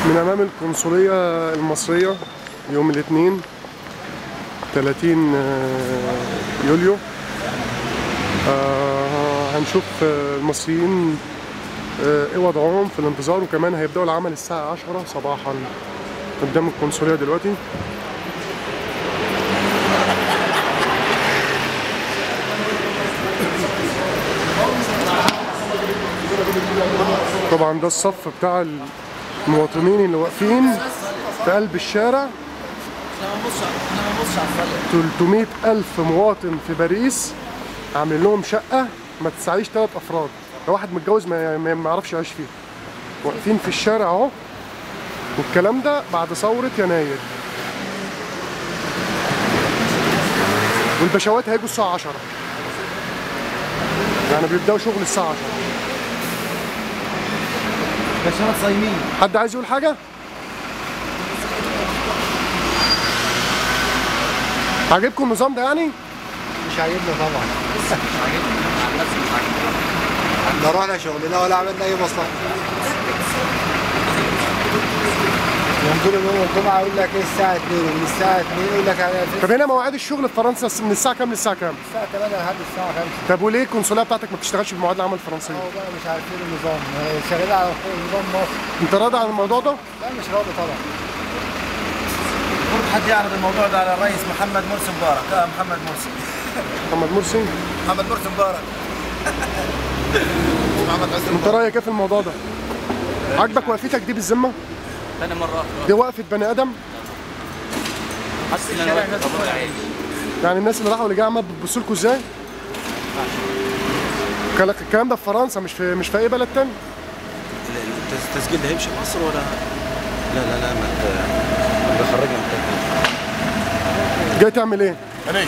من أمام القنصلية المصرية يوم الاثنين 30 يوليو. هنشوف المصريين ايه وضعهم في الانتظار، وكمان هيبدأوا العمل الساعة 10 صباحا قدام القنصلية دلوقتي. طبعا ده الصف بتاع المواطنين اللي واقفين في قلب الشارع. 300,000 مواطن في باريس عاملين لهم شقة ما تسعيش 3 أفراد، لو واحد متجوز ما يعرفش يعيش فيها. واقفين في الشارع اهو، والكلام ده بعد ثورة يناير. والبشوات هيجوا الساعة 10، يعني بيبدأوا شغل الساعة 10. بشوات صايمين. حد عايز يقول حاجة؟ عاجبكم النظام ده يعني؟ مش عاجبنا طبعا. مش عاجبنا، عن نفسي مش عاجبنا. لا رحنا شغلنا ولا عملنا أي مصلحة. ينزلوا يوم الجمعة يقول لك ايه الساعة 2، ومن الساعة 2 يقول لك على طب هنا مواعيد الشغل في فرنسا من الساعة كام للساعة كام؟ الساعة 8 لحد الساعة 5. طب وليه القنصلية بتاعتك ما بتشتغلش بمواعيد العمل الفرنسية؟ بقى مش عارفين النظام، شغالين على نظام مصر. أنت راضي عن الموضوع ده؟ لا مش راضي طبعا. المفروض حد يعرض الموضوع ده على الرئيس محمد مرسي مبارك. محمد مرسي. محمد مرسي؟ محمد مرسي مبارك. أنت رأيك إيه في الموضوع ده؟ عاجبك وقفتك دي بالذمة؟ ثاني مرة دي وقفة بني آدم؟ حاسس ان انا يعني الناس اللي راحوا واللي جايه عمال بتبص لكم ازاي؟ الكلام ده في فرنسا، مش في اي بلد تاني. التسجيل ده هيمشي مصر ولا لا ما بخرجنا من التسجيل. جاي تعمل ايه؟ انا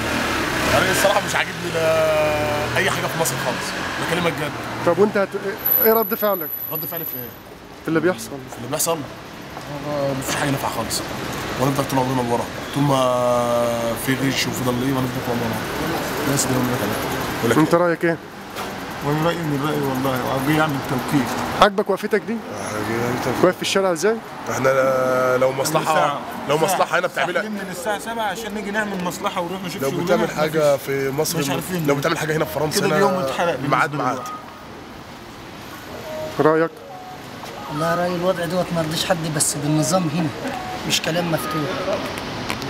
الصراحه مش عاجبني اي حاجه في مصر خالص، بكلمك جد. طب وانت ايه رد فعلك؟ رد فعلي في ايه؟ في اللي بيحصل. في اللي بيحصل مفيش حاجه نافعه خالص، ونفضل طول عمرنا لورا، طول ما في غش وفي ضليه ونفضل طول عمرنا الناس دي هم. انت رايك ايه؟ وانا رايي من رايي والله، وبيعمل توكيل. عاجبك وقفتك دي؟ واقف في الشارع ازاي؟ احنا لو مصلحه هنا بتعملها من الساعه 7 عشان نيجي نعمل مصلحه ونروح نشوف لو بتعمل حاجه في مصر، لو بتعمل حاجه هنا في فرنسا كده اليوم اتحرق ميعاد. رايك؟ والله رأي الوضع دوت ما يرضيش حد، بس بالنظام هنا مش كلام مفتوح.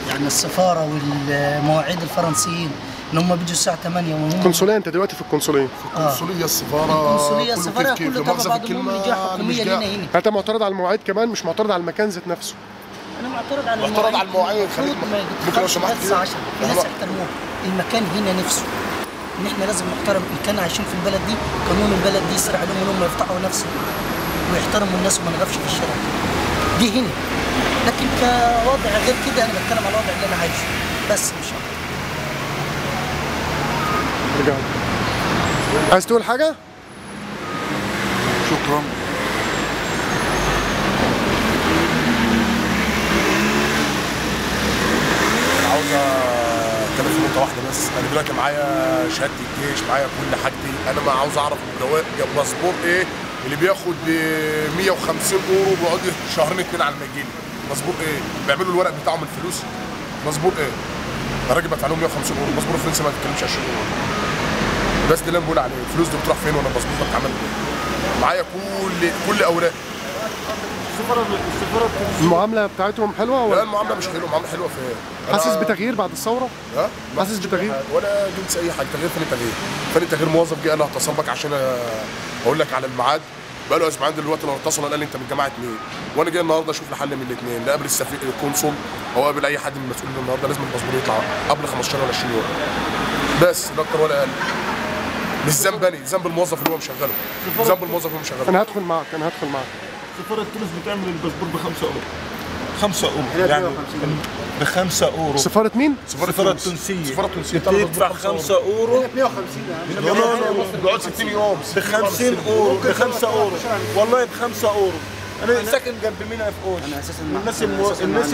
يعني السفارة والمواعيد الفرنسيين ان هم بيجوا الساعة 8 وهم القنصلية. انت دلوقتي في القنصلية. القنصلية السفارة كله تبع بعض الامور اللي جايه حكومية لنا هنا. انت معترض على المواعيد كمان، مش معترض على المكان ذات نفسه. انا معترض على المواعيد. ممكن لو سمحت الساعة 10 الناس يحترموها. المكان هنا نفسه ان احنا لازم نحترم ان كانوا عايشين في البلد دي، قانون البلد دي يسرع لهم ان هم يفتحوا نفسهم ويحترموا الناس وما نغفش في الشارع. دي هنا، لكن كوضع غير كده انا بتكلم على الوضع اللي انا عايشه بس مش اكتر. عايز تقول حاجة؟ شكرا. انا عاوز اتكلم في نقطة واحدة بس. انا دلوقتي معايا شهادة الجيش، معايا كل حاجتي. انا ما عاوز اعرف باسبور ايه اللي بياخد ب 150 يورو بيقعد شهرين 2 على ما يجيلي. باسبور ايه؟ بيعملوا الورق بتاعهم الفلوس. باسبور ايه؟ الراجل بدفع لهم 150 يورو، باسبور الفرنسي ما بيتكلمش 20 يورو. بس ده اللي انا بقول عليه، الفلوس دي بتروح فين وانا الباسبور ده بتعمل ايه؟ معايا كل اوراق. المعاملة بتاعتهم حلوة ولا؟ لا المعاملة مش حلوة، المعاملة حلوة في ايه؟ حاسس بتغيير بعد الثورة؟ ها؟ حاسس بتغيير؟ ولا جنس اي حاجة. تغيير فين التغيير؟ فين التغيير؟ موظف جه قال لي هتصل بك عشان اقول لك على الميعاد. بقى له اسبوعين دلوقتي لو اتصل قال لي انت من جماعة مين؟ وانا جاي النهارده اشوف لي حل من الاثنين، لا اقابل السفير القنصل او اقابل اي حد من المسؤولين. النهارده لازم الباسبور يطلع قبل 15 ولا 20 يوم. بس لا اكتر ولا اقل. مش ذنب انا، ذنب الموظف اللي هو مشغله. ذنب الموظف اللي هو مشغله. انا هدخل معاك. سفارة تونس بتعمل الباسبور ب 5 يورو. 5 يورو يعني ب 5 يورو. سفارة مين؟ السفارة التونسية. السفارة التونسية بتدفع 5 يورو. 150 بيقعد 60 يوم ب 50 يورو، ب 5 يورو والله ب 5 يورو. انا ساكن جنب منها في اوش. انا اساسا الناس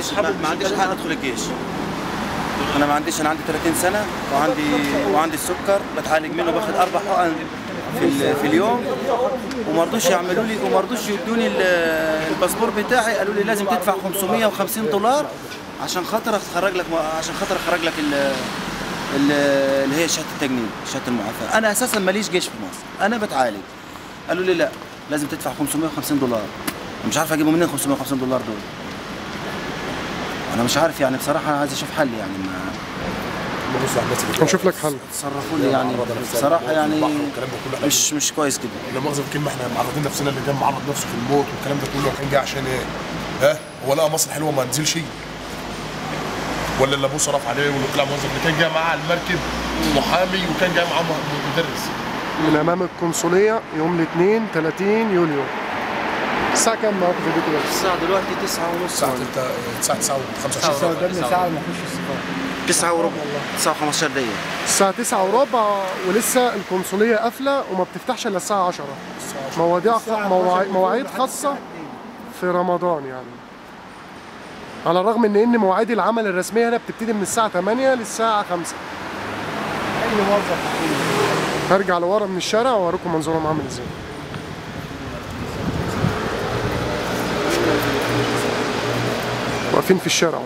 اصحاب ما عنديش حق ادخل الجيش. انا ما عنديش، انا عندي 30 سنه وعندي السكر بتعالج منه، باخد 4 حقن في اليوم، وما رضوش يعملوا لي وما رضوش يدوني الباسبور بتاعي. قالوا لي لازم تدفع $550 عشان خاطر اخرج لك اللي هي شهاده التجنيد، شهاده المعافاه. انا اساسا ماليش جيش في مصر، انا بتعالج. قالوا لي لا لازم تدفع $550. مش عارف اجيبه منين $550 دول. انا مش عارف يعني بصراحه، عايز اشوف حل يعني. هنشوف لك حل. تصرفوا لي يعني بصراحه يعني مش كويس كده. لا مؤاخذه بكلمه، احنا معرضين نفسنا اللي كان معرض نفسه في الموت والكلام ده كله، كان جاي عشان ايه؟ ها؟ هو لقى مصر حلوه ما نزلش؟ ولا اللي ابوه صرف عليه واللي طلع موظف اللي كان جاي معاه على المركب محامي وكان جاي معاه مدرس؟ من امام القنصليه يوم الاثنين 30 يوليو. الساعه كام معاكم في البيت دلوقتي؟ الساعه دلوقتي 9:30. الساعه 9:25. قدامنا ساعه ما نخش السفاره. 9:15 9:15 دقيقه. الساعه 9:15 ولسه القنصليه قافله وما بتفتحش الا الساعه 10. مواعيد خاصه في رمضان يعني. على الرغم ان مواعيد العمل الرسميه هنا بتبتدي من الساعه 8 للساعه 5. اي موظف. هرجع لورا من الشارع واوريكم منظرهم عامل ازاي. واقفين في الشارع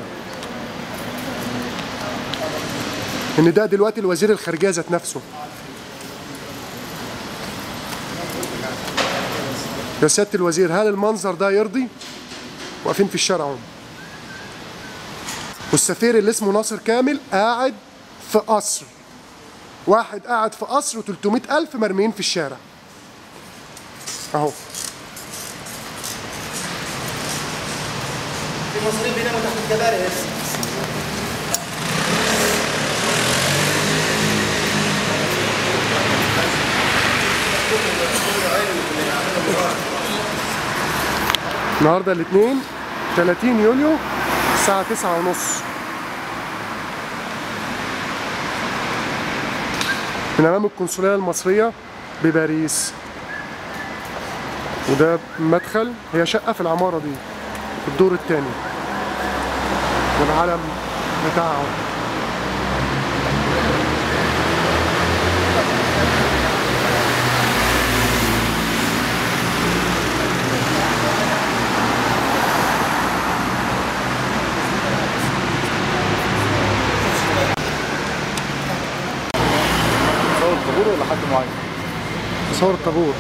ان ده دلوقتي الوزير الخارجيه ذات نفسه. يا سياده الوزير، هل المنظر ده يرضي؟ واقفين في الشارع والسفير اللي اسمه ناصر كامل قاعد في قصر. واحد قاعد في قصر و300,000 مرميين في الشارع اهو. في مصريين بيناموا تحت الكباري هسه. النهارده الاثنين 30 يوليو الساعة 9:30 من أمام القنصلية المصرية بباريس. وده مدخل، هي شقة في العمارة دي في الدور الثاني والعلم بتاعه. الطابور ولا حد معين؟ صور الطابور.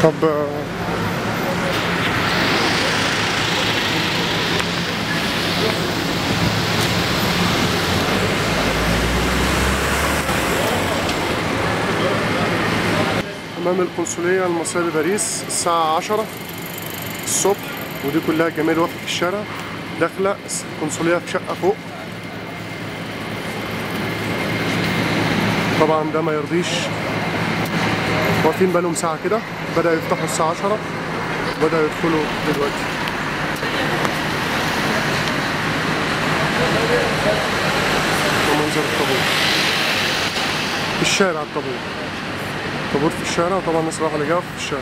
طب أمام القنصلية المصرية بباريس الساعة 10 الصبح، ودي كلها جماهير واقفة في الشارع داخلة القنصلية في شقة فوق. طبعا ده ما يرضيش. واقفين بقالهم ساعة كده، بدأوا يفتحوا الساعة 10 بدأوا يدخلوا دلوقتي. ومنظر الطابور في الشارع، طابور في الشارع. طبعا الناس رايحة اللي في الشارع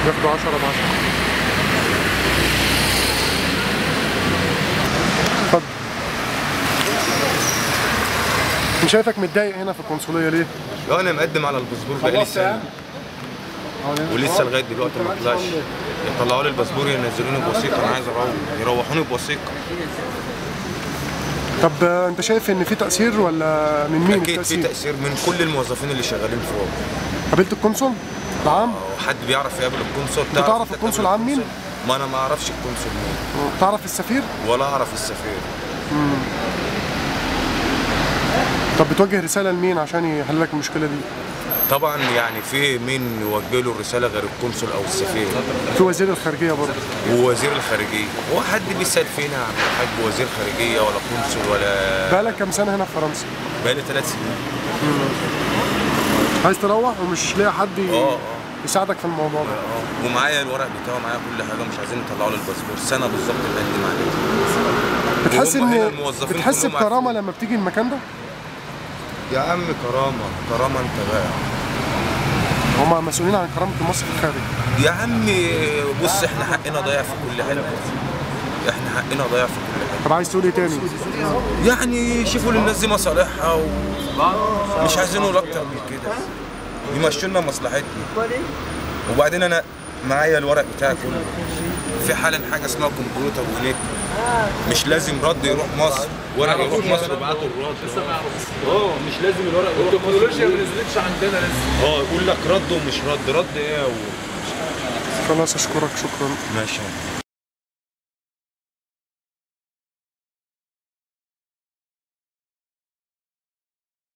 ياخدوا 10 ب10. اتفضل. أنا شايفك متضايق هنا في القنصلية ليه؟ لا انا مقدم على الباسبور بقالي سنه ولسه لغايه دلوقتي ما طلعش. يطلعوا لي الباسبور ينزلوني بوثيقه، انا عايز يروحوني بوثيقه. طب انت شايف ان في تأثير ولا من مين اكيد في تأثير من كل الموظفين اللي شغالين فوق. قابلت القنصل العام؟ حد بيعرف يقابل القنصل؟ تعرف القنصل العام مين؟ ما انا ما اعرفش القنصل مين. تعرف السفير؟ ولا اعرف السفير. طب بتوجه رسالة لمين عشان يحل لك المشكلة دي؟ طبعا يعني في مين يوجه له الرسالة غير القنصل او السفير؟ في وزير الخارجية برضه. ووزير الخارجية، هو حد بيسأل فينا عن حاج وزير خارجية ولا قنصل ولا؟ بقالك كام سنة هنا في فرنسا؟ بقالي 3 سنين. عايز تروح ومش لاقي حد يساعدك في الموضوع ده. ومعايا الورق بتاعه، معايا كل حاجه، مش عايزين يطلعوا لي الباسبور، سنه بالظبط مقدم عليه. بتحس بكرامه لما بتيجي المكان ده؟ يا عم كرامه انت بقى. هما مسؤولين عن كرامه مصر في الخارج. يا عم بص، احنا حقنا ضايع في كل حته، احنا حقنا ضايع في كل حته. طب عايز تقول ايه تاني؟ يعني شوفوا للناس دي مصالحها، ومش عايزين نقول اكتر من كده، يمشوا لنا مصلحتنا. وبعدين انا معايا الورق بتاعي كله، في حالا حاجه اسمها كمبيوتر ونت، مش لازم رد يروح مصر، ورق يروح مصر ويبعتوا الرد. مش لازم الورق يروح مصر. التكنولوجيا ما نزلتش عندنا لسه. يقول لك رد ومش رد، رد ايه خلاص اشكرك، شكرا. ماشي.